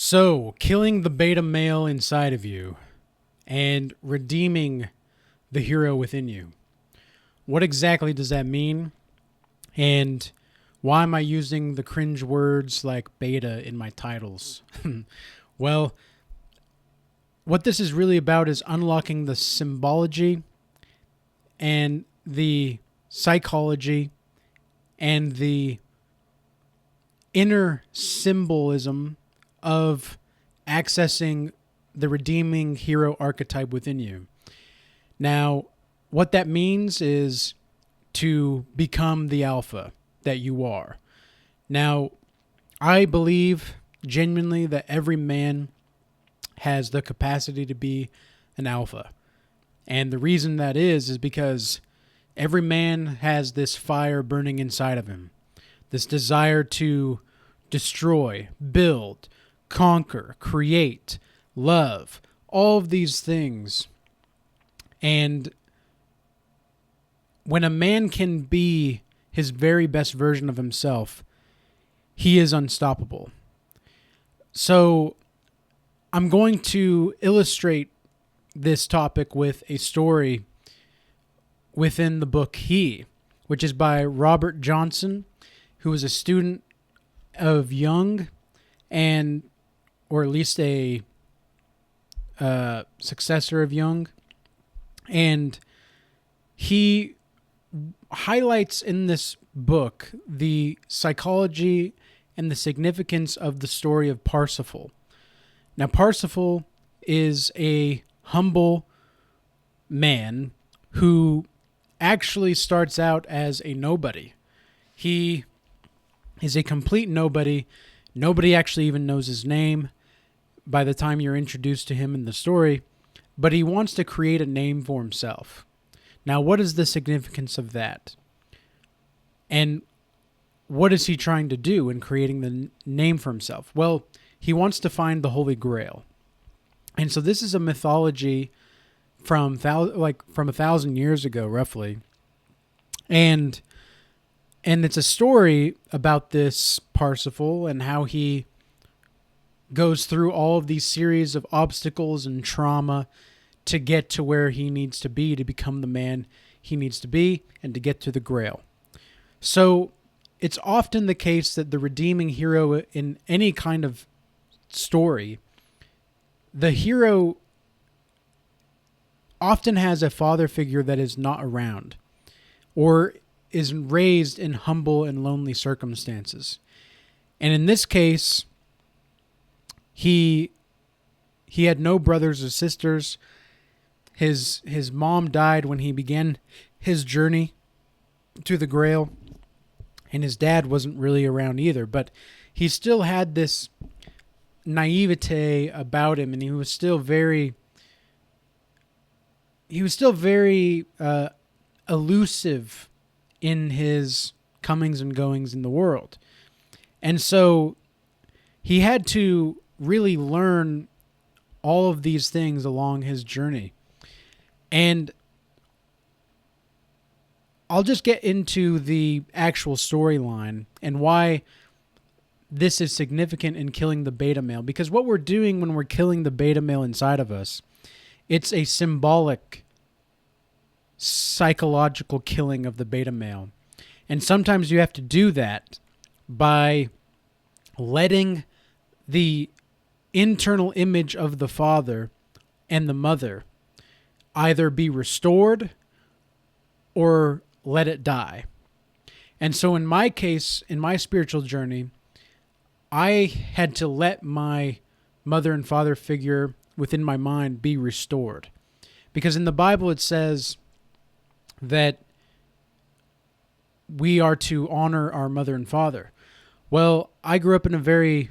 So, killing the beta male inside of you and redeeming the hero within you. What exactly does that mean? And why am I using the cringe words like beta in my titles? Well, what this is really about is unlocking the symbology and the psychology and the inner symbolism of accessing the redeeming hero archetype within you. Now, what that means is to become the alpha that you are. Now, I believe genuinely that every man has the capacity to be an alpha. And the reason that is because every man has this fire burning inside of him, this desire to destroy, build, conquer, create, love, all of these things. And when a man can be his very best version of himself, he is unstoppable. So I'm going to illustrate this topic with a story within the book He, which is by Robert Johnson, who was a student of Jung, and or at least a successor of Jung. And he highlights in this book the psychology and the significance of the story of Parsifal. Now, Parsifal is a humble man who actually starts out as a nobody. He is a complete nobody. Nobody actually even knows his name by the time you're introduced to him in the story, but he wants to create a name for himself. Now, what is the significance of that? And what is he trying to do in creating the name for himself? Well, he wants to find the Holy Grail. And so this is a mythology from 1,000 years ago, roughly. And it's a story about this Parsifal and how he goes through all of these series of obstacles and trauma to get to where he needs to be to become the man he needs to be and to get to the Grail. So it's often the case that the redeeming hero in any kind of story, the hero often has a father figure that is not around or is raised in humble and lonely circumstances. And in this case, he had no brothers or sisters. His mom died when he began his journey to the Grail, and his dad wasn't really around either, but he still had this naivete about him, and he was still very elusive in his comings and goings in the world. And so he had to really learn all of these things along his journey. And I'll just get into the actual storyline and why this is significant in killing the beta male. Because what we're doing when we're killing the beta male inside of us, it's a symbolic, psychological killing of the beta male. And sometimes you have to do that by letting the internal image of the father and the mother either be restored or let it die. And so in my case, in my spiritual journey, I had to let my mother and father figure within my mind be restored. Because in the Bible it says that we are to honor our mother and father. Well, I grew up in a very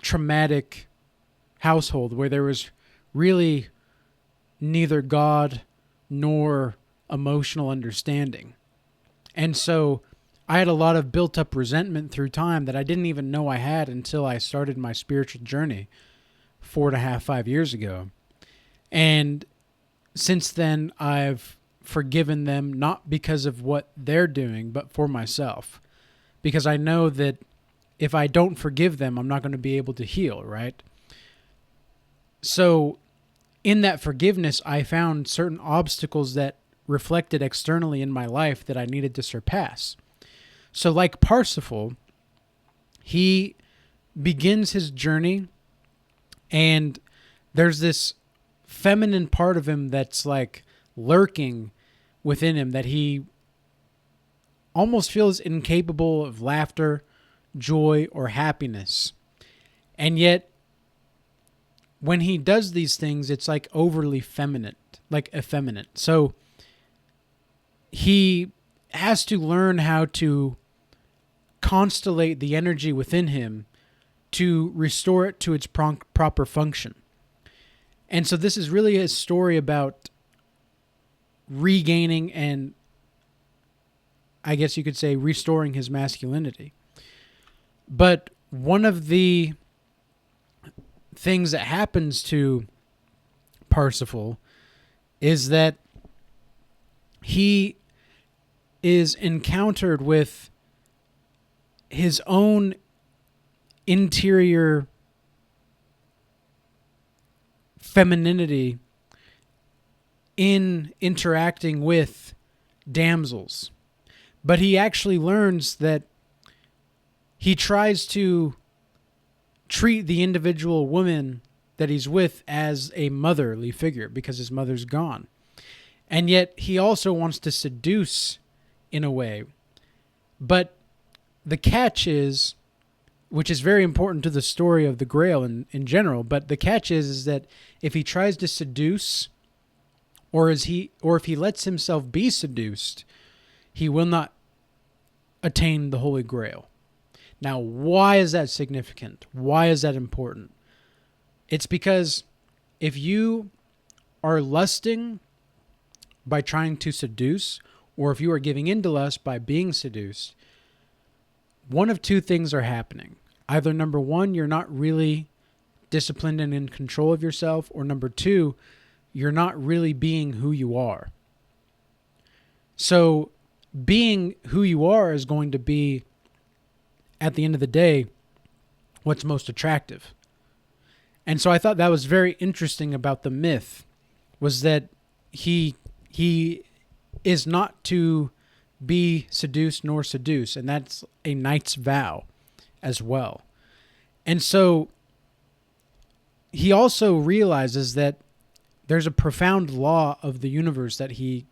traumatic household where there was really neither God nor emotional understanding. And so I had a lot of built up resentment through time that I didn't even know I had until I started my spiritual journey 4.5, 5 years ago. And since then, I've forgiven them, not because of what they're doing, but for myself. Because I know that if I don't forgive them, I'm not going to be able to heal, right? So in that forgiveness, I found certain obstacles that reflected externally in my life that I needed to surpass. So like Parsifal, he begins his journey, and there's this feminine part of him that's like lurking within him, that he almost feels incapable of laughter, joy, or happiness. And yet, when he does these things, it's like overly feminine, like effeminate. So he has to learn how to constellate the energy within him to restore it to its proper function. And so this is really a story about regaining and, I guess you could say, restoring his masculinity. But one of the things that happens to Parsifal is that he is encountered with his own interior femininity in interacting with damsels. But he actually learns that he tries to treat the individual woman that he's with as a motherly figure because his mother's gone. And yet he also wants to seduce in a way. But the catch is, which is very important to the story of the Grail in general, but the catch is that if he tries to seduce, or if he lets himself be seduced, he will not attain the Holy Grail. Now, why is that significant? Why is that important? It's because if you are lusting by trying to seduce, or if you are giving in to lust by being seduced, one of two things are happening. Either number one, you're not really disciplined and in control of yourself, or number two, you're not really being who you are. So being who you are is going to be, at the end of the day, what's most attractive. And so I thought that was very interesting about the myth, was that he is not to be seduced nor seduce, and that's a knight's vow as well. And so he also realizes that there's a profound law of the universe that he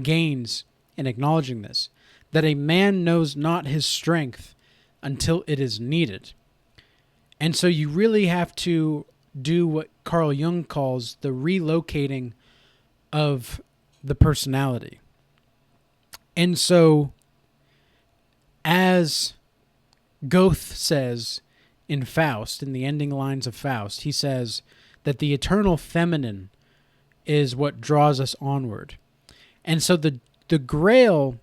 gains in acknowledging this, that a man knows not his strength until it is needed. And so you really have to do what Carl Jung calls the relocating of the personality. And so, as Goethe says in Faust, in the ending lines of Faust, he says that the eternal feminine is what draws us onward. And so the Grail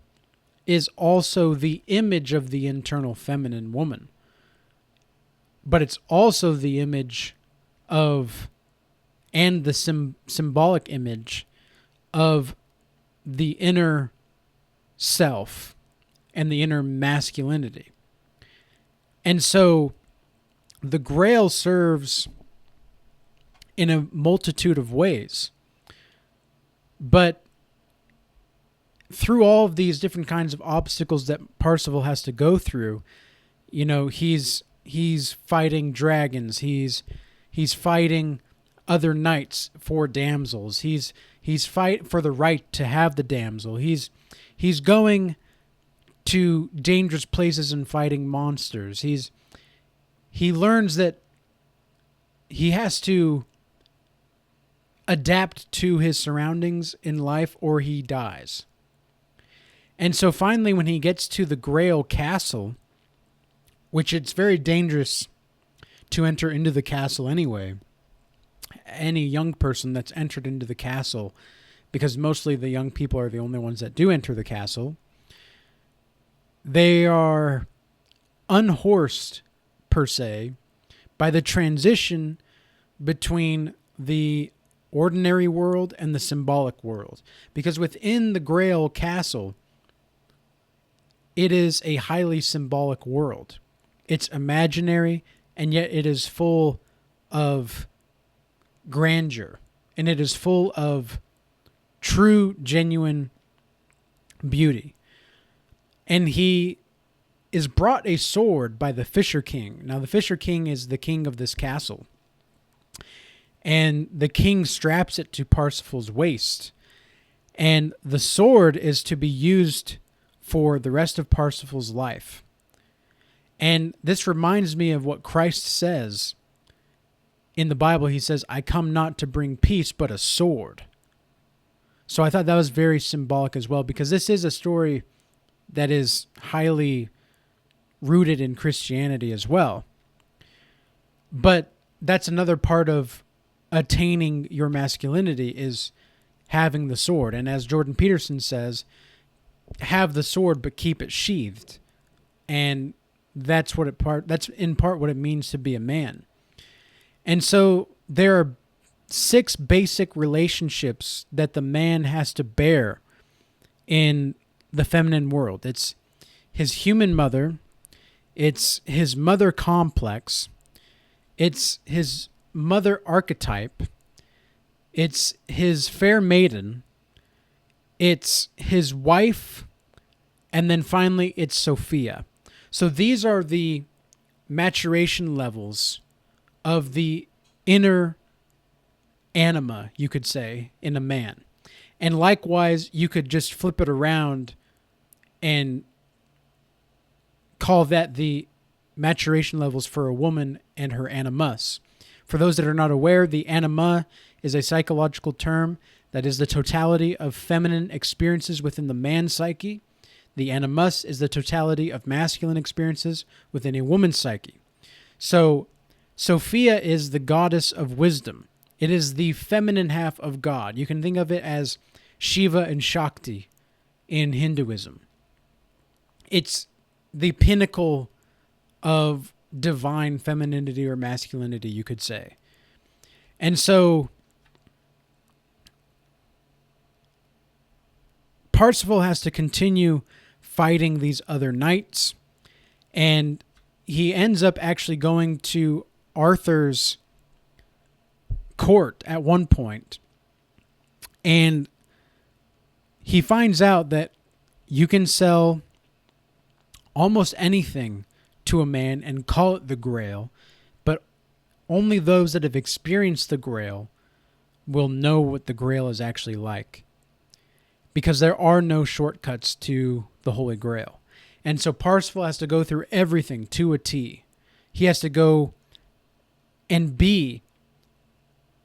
is also the image of the internal feminine woman. But it's also the image of, and the symbolic image of the inner self and the inner masculinity. And so the Grail serves in a multitude of ways. But through all of these different kinds of obstacles that Parsifal has to go through, you know, he's fighting dragons, he's fighting other knights for damsels, he's fight for the right to have the damsel, he's going to dangerous places and fighting monsters. He learns that he has to adapt to his surroundings in life or he dies. And so finally, when he gets to the Grail castle, which it's very dangerous to enter into the castle anyway, any young person that's entered into the castle, because mostly the young people are the only ones that do enter the castle, they are unhorsed, per se, by the transition between the ordinary world and the symbolic world. Because within the Grail castle, it is a highly symbolic world. it's imaginary, and yet it is full of grandeur, and it is full of true, genuine beauty. And he is brought a sword by the Fisher King. Now, the Fisher King is the king of this castle. And the king straps it to Parsifal's waist. And the sword is to be used for the rest of Parsifal's life. And this reminds me of what Christ says in the Bible. He says, I come not to bring peace, but a sword. So I thought that was very symbolic as well, because this is a story that is highly rooted in Christianity as well. But that's another part of attaining your masculinity, is having the sword. And as Jordan Peterson says, have the sword but keep it sheathed. And that's in part what it means to be a man. And so there are 6 basic relationships that the man has to bear in the feminine world. It's his human mother, it's his mother complex, it's his mother archetype, it's his fair maiden, it's his wife, and then finally it's Sophia. So these are the maturation levels of the inner anima, you could say, in a man. And likewise, you could just flip it around and call that the maturation levels for a woman and her animus. For those that are not aware, the anima is a psychological term that is the totality of feminine experiences within the man's psyche. The animus is the totality of masculine experiences within a woman's psyche. So Sophia is the goddess of wisdom. It is the feminine half of God. You can think of it as Shiva and Shakti in Hinduism. It's the pinnacle of divine femininity or masculinity, you could say. And so Parsifal has to continue fighting these other knights, and he ends up actually going to Arthur's court at one point, and he finds out that you can sell almost anything to a man and call it the Grail, but only those that have experienced the Grail will know what the Grail is actually like, because there are no shortcuts to the Holy Grail. And so Parsifal has to go through everything to a T. He has to go and be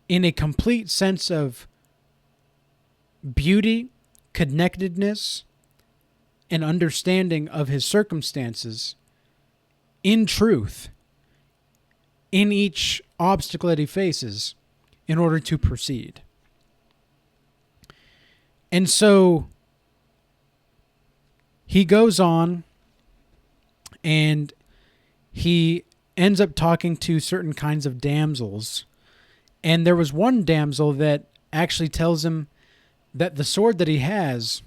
in a complete sense of beauty, connectedness, and understanding of his circumstances in truth in each obstacle that he faces in order to proceed. And so he goes on and he ends up talking to certain kinds of damsels. And there was one damsel that actually tells him that the sword that he has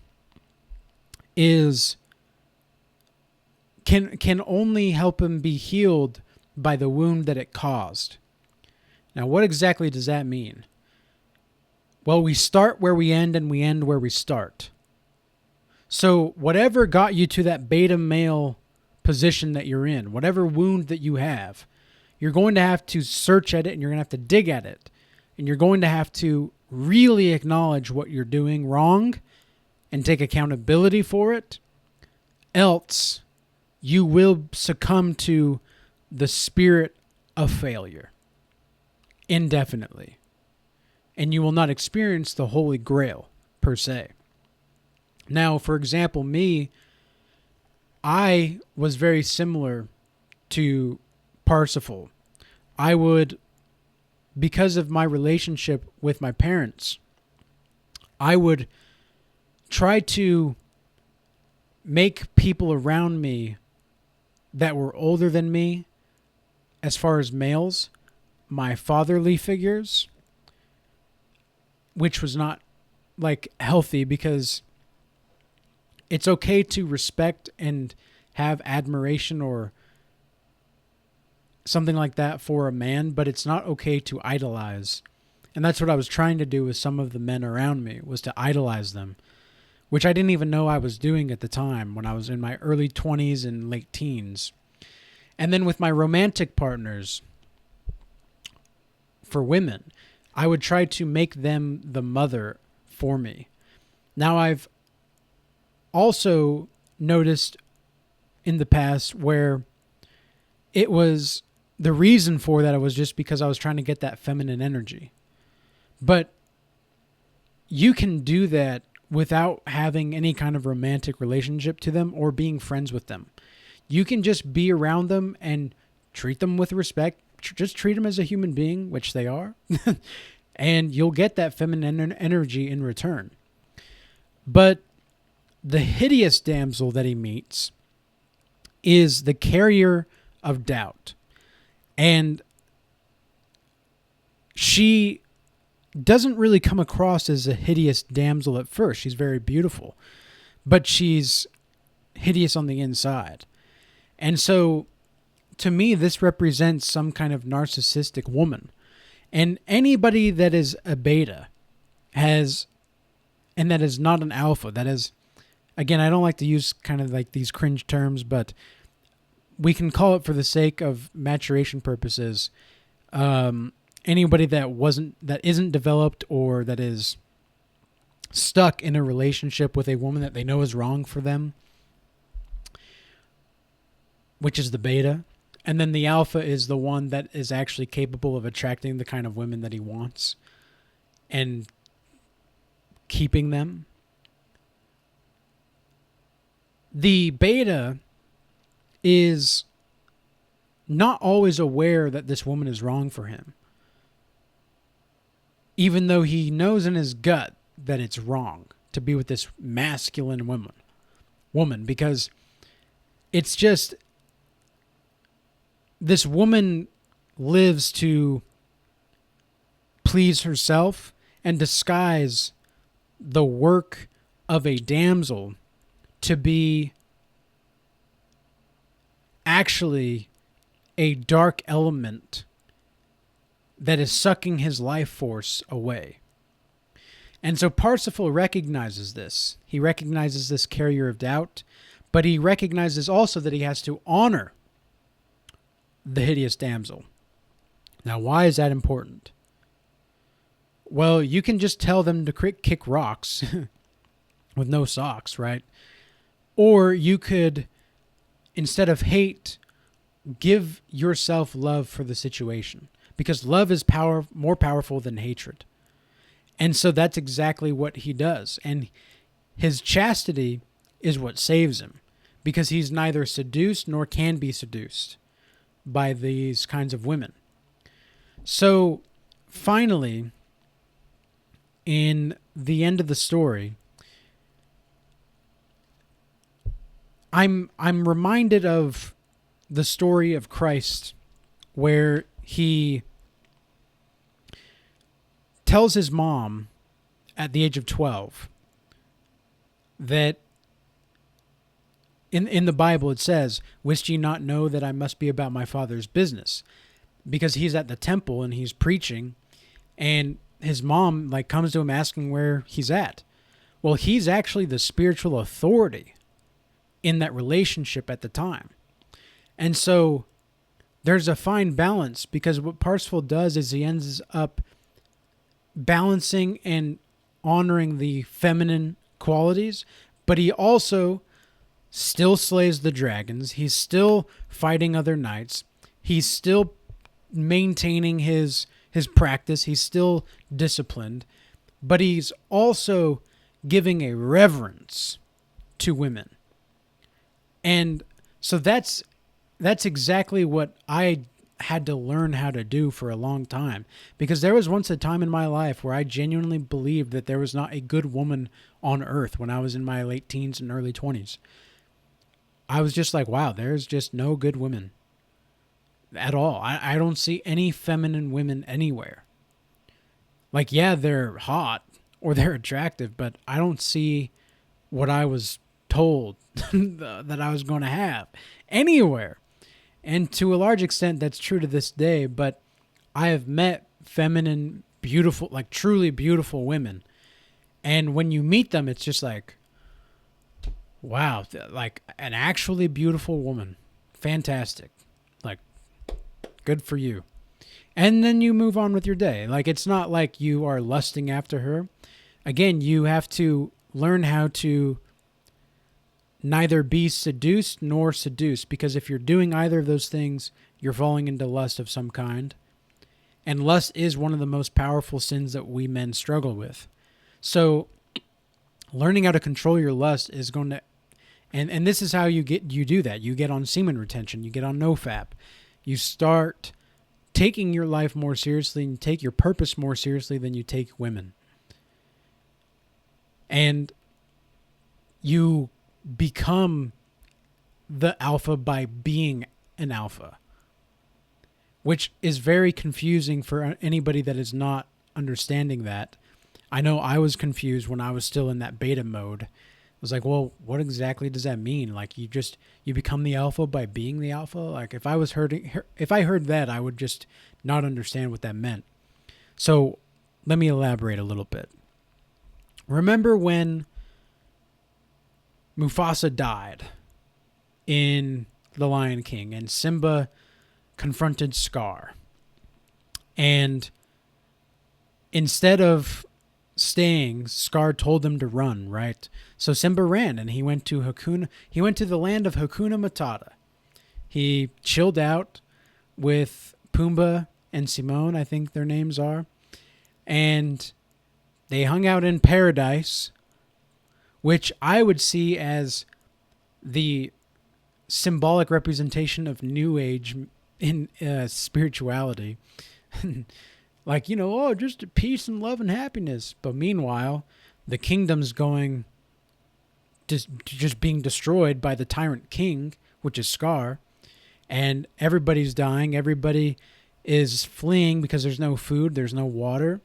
can only help him be healed by the wound that it caused. Now, what exactly does that mean? Well, we start where we end and we end where we start. So whatever got you to that beta male position that you're in, whatever wound that you have, you're going to have to search at it, and you're going to have to dig at it. And you're going to have to really acknowledge what you're doing wrong and take accountability for it. Else, you will succumb to the spirit of failure indefinitely. And you will not experience the Holy Grail, per se. Now, for example, I was very similar to Parsifal. I would, because of my relationship with my parents, I would try to make people around me that were older than me, as far as males, my fatherly figures, which was not like healthy, because it's okay to respect and have admiration or something like that for a man, but it's not okay to idolize. And that's what I was trying to do with some of the men around me, was to idolize them, which I didn't even know I was doing at the time when I was in my early 20s and late teens. And then with my romantic partners, for women, I would try to make them the mother for me. Now, I've also noticed in the past where it was, the reason for that, it was just because I was trying to get that feminine energy. But you can do that without having any kind of romantic relationship to them or being friends with them. You can just be around them and treat them with respect. Just treat them as a human being, which they are. And you'll get that feminine energy in return. But the hideous damsel that he meets is the carrier of doubt. And she doesn't really come across as a hideous damsel at first. She's very beautiful, but she's hideous on the inside. And so, to me, this represents some kind of narcissistic woman. And anybody that is a beta has, and that is not an alpha, that is, again, I don't like to use kind of like these cringe terms, but we can call it, for the sake of maturation purposes, anybody that isn't developed or that is stuck in a relationship with a woman that they know is wrong for them, which is the beta. And then the alpha is the one that is actually capable of attracting the kind of women that he wants and keeping them. The beta is not always aware that this woman is wrong for him, even though he knows in his gut that it's wrong to be with this masculine woman, because it's just, this woman lives to please herself and disguise the work of a damsel to be actually a dark element that is sucking his life force away. And so Parsifal recognizes this. He recognizes this carrier of doubt, but he recognizes also that he has to honor the hideous damsel. Now, why is that important? Well, you can just tell them to kick rocks with no socks, right? Or you could, instead of hate, give yourself love for the situation, because love is more powerful than hatred. And so that's exactly what he does. And his chastity is what saves him, because he's neither seduced nor can be seduced by these kinds of women. So finally, in the end of the story, I'm reminded of the story of Christ, where he tells his mom at the age of 12 that in the Bible it says, "Wist ye not know that I must be about my Father's business?" Because he's at the temple and he's preaching, and his mom comes to him asking where he's at. Well, he's actually the spiritual authority in that relationship at the time. And so there's a fine balance, because what Parsifal does is he ends up balancing and honoring the feminine qualities, but he also still slays the dragons. He's still fighting other knights. He's still maintaining his practice. He's still disciplined, but he's also giving a reverence to women. And so that's exactly what I had to learn how to do for a long time, because there was once a time in my life where I genuinely believed that there was not a good woman on earth when I was in my late teens and early 20s. I was just like, wow, there's just no good women at all. I don't see any feminine women anywhere. Yeah, they're hot or they're attractive, but I don't see what I was told that I was going to have anywhere. And to a large extent, that's true to this day. But I have met feminine, beautiful, like truly beautiful women. And when you meet them, it's just like, wow, like an actually beautiful woman. Fantastic. Like, good for you. And then you move on with your day. Like, it's not like you are lusting after her. Again, you have to learn how to neither be seduced nor seduced, because if you're doing either of those things, you're falling into lust of some kind. And lust is one of the most powerful sins that we men struggle with. So learning how to control your lust is going to, and this is how you do that. You get on semen retention, you get on nofap. You start taking your life more seriously and take your purpose more seriously than you take women. And you become the alpha by being an alpha, which is very confusing for anybody that is not understanding that. I know I was confused when I was still in that beta mode. I was like, well, what exactly does that mean? Like, you become the alpha by being the alpha? Like, if I heard that, I would just not understand what that meant. So let me elaborate a little bit. Remember when Mufasa died in The Lion King and Simba confronted Scar? And instead of staying, Scar told him to run, right? So Simba ran, and he went to the land of Hakuna Matata. He chilled out with Pumbaa and Simone, I think their names are, and they hung out in paradise, which I would see as the symbolic representation of New Age in spirituality. Like, just peace and love and happiness. But meanwhile, the kingdom's going just being destroyed by the tyrant king, which is Scar, and everybody's dying. Everybody is fleeing because there's no food, there's no water.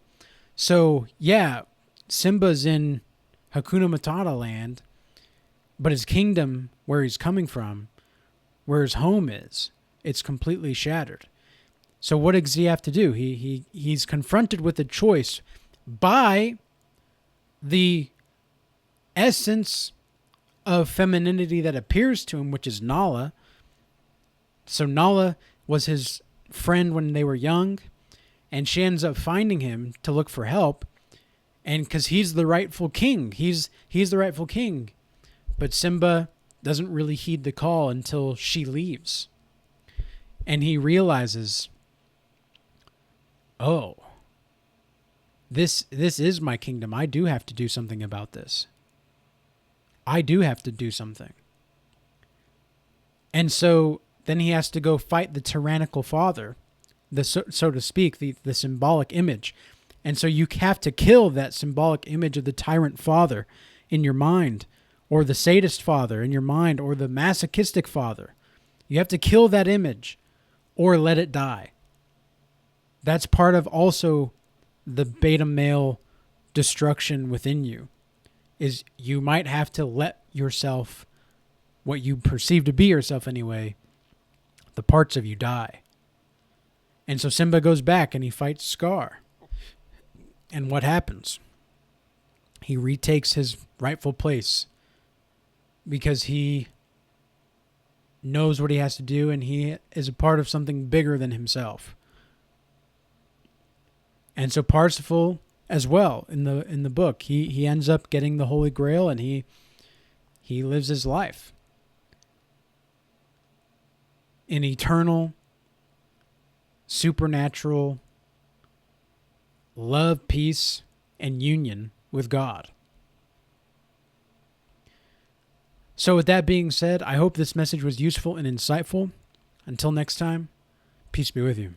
So, yeah, Simba's in Hakuna Matata land, but his kingdom, where he's coming from, where his home is, it's completely shattered. So what does he have to do? He's confronted with a choice by the essence of femininity that appears to him, which is Nala. So Nala was his friend when they were young, and she ends up finding him to look for help, and because he's the rightful king. He's the rightful king. But Simba doesn't really heed the call until she leaves. And he realizes, oh, this is my kingdom. I do have to do something about this. I do have to do something. And so then he has to go fight the tyrannical father, so to speak, the symbolic image. And so you have to kill that symbolic image of the tyrant father in your mind, or the sadist father in your mind, or the masochistic father. You have to kill that image or let it die. That's part of also the beta male destruction within you, is you might have to let yourself, what you perceive to be yourself anyway, the parts of you die. And so Simba goes back and he fights Scar. And what happens? He retakes his rightful place because he knows what he has to do, and he is a part of something bigger than himself. And so Parsifal as well in the book, he ends up getting the Holy Grail, and he lives his life in eternal, supernatural love, peace, and union with God. So with that being said, I hope this message was useful and insightful. Until next time, peace be with you.